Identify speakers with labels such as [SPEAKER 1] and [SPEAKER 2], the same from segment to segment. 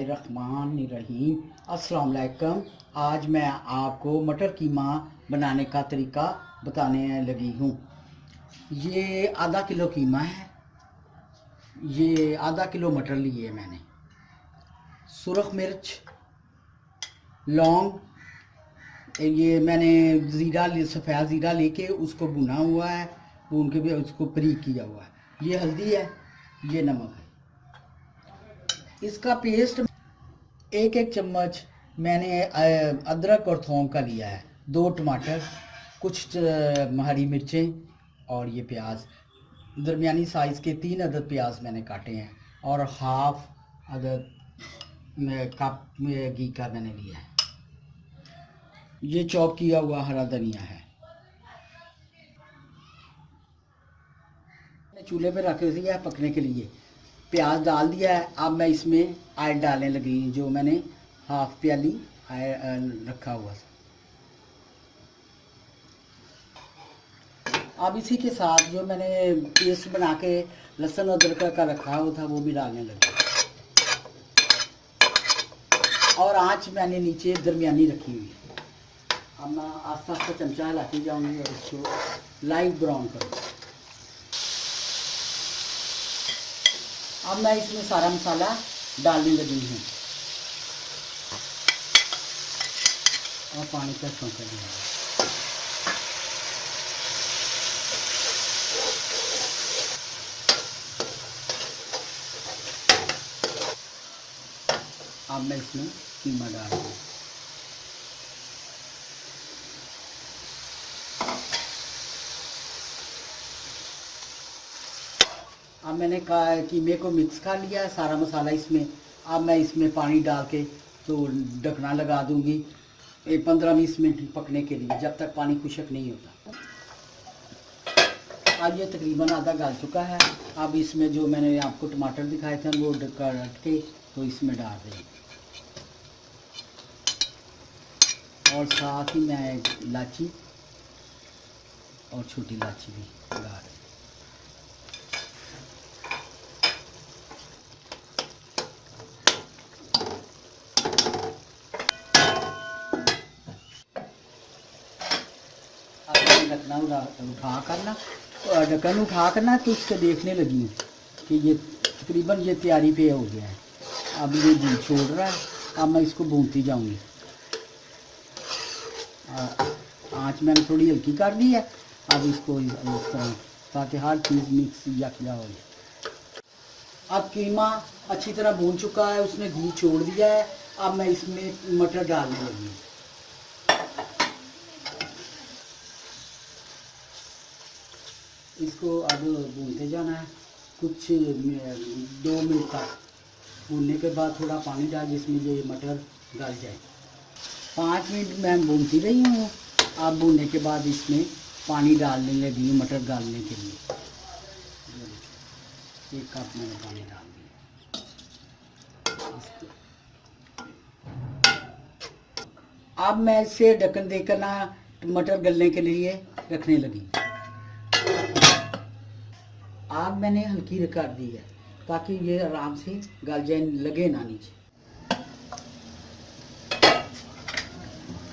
[SPEAKER 1] बिस्मिल्लाहिर्रहमानिर्रहीम। अस्सलाम वालेकुम। आज मैं आपको मटर कीमा बनाने का तरीका बताने लगी हूँ। ये आधा किलो कीमा है। ये आधा किलो मटर लिए मैंने। सुरख मिर्च, लौंग, ये मैंने ज़ीरा सफ़ेद ज़ीरा लेके उसको भुना हुआ है, भून के भी उसको बारीक किया हुआ है। ये हल्दी है, ये नमक है। इसका पेस्ट एक चम्मच मैंने अदरक और थोम का लिया है। 2 टमाटर, कुछ हरी मिर्चें और ये प्याज, दरमियानी साइज़ के 3 अदद प्याज मैंने काटे हैं और हाफ अदद कप घी का मैंने लिया है। ये चॉप किया हुआ हरा धनिया है। चूल्हे पे रख दिया है पकने के लिए। प्याज डाल दिया है। अब मैं इसमें ऑयल डालने लगी, जो मैंने हाफ प्याली रखा हुआ था। अब इसी के साथ जो मैंने पेस्ट बना के लहसुन अदरक का रखा हुआ था वो भी डालने लगी और आंच मैंने नीचे दरमियानी रखी हुई है। अब मैं आस्ता आस्ता चमचा हिलाती जाऊंगी और इसको लाइट ब्राउन करूँगी। अब मैं इसमें सारा मसाला डालने लगी हूँ और पानी का छौंका दिया। अब मैं इसमें कीमा डाल दूँ। अब मैंने कीमे को मिक्स कर लिया है सारा मसाला इसमें। अब मैं इसमें पानी डाल के तो ढकना लगा दूंगी 15-20 मिनट पकने के लिए, जब तक पानी खुश्क नहीं होता। अब ये तकरीबन आधा गल चुका है। अब इसमें जो मैंने आपको टमाटर दिखाए थे वो काट के तो इसमें डाल देंगे और साथ ही मैं इलायची और छोटी इलायची भी डाल दें। ढक्कन उठा करना तो इसको देखने लगी हूँ कि ये तकरीबन ये तैयारी पे हो गया है। अब ये घी छोड़ रहा है। अब मैं इसको भूनती जाऊंगी। आँच मैंने थोड़ी हल्की कर दी है। अब इसको इस तरह ताकि हर चीज़ मिक्स यकजा हो जाए। अब कीमा अच्छी तरह भून चुका है, उसने घी छोड़ दिया है। अब मैं इसमें मटर डालने लगी। इसको अब भूनते जाना है कुछ 2 मिनट तक। भूनने के बाद थोड़ा पानी डाल जिसमें ये मटर गल जाए। 5 मिनट मैं भूनती रही हूँ। अब भूनने के बाद इसमें पानी डालने लगी हूँ मटर डालने के लिए। 1 कप मैंने पानी डाल दिया। अब मैं इसे ढक्कन देकर ना मटर गलने के लिए रखने लगी। आग मैंने हल्की कर दी है ताकि ये आराम से गल जाए, लगे ना नीचे।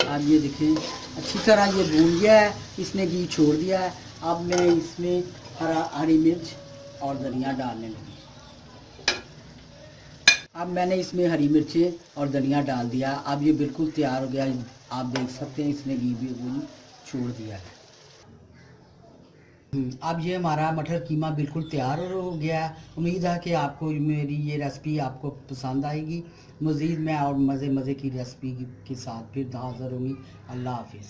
[SPEAKER 1] अब ये देखें अच्छी तरह ये भून गया है, इसने घी छोड़ दिया है। अब मैं इसमें हरी मिर्च और धनिया डालने लगी। अब मैंने इसमें हरी मिर्चें और धनिया डाल दिया। अब ये बिल्कुल तैयार हो गया। आप देख सकते हैं इसने घी भी छोड़ दिया है। अब ये हमारा मटर कीमा बिल्कुल तैयार हो गया है। उम्मीद है कि आपको मेरी ये रेसिपी आपको पसंद आएगी। मज़ीद मैं और मज़े की रेसिपी के साथ फिर हाज़िर होंगी। अल्लाह हाफिज़।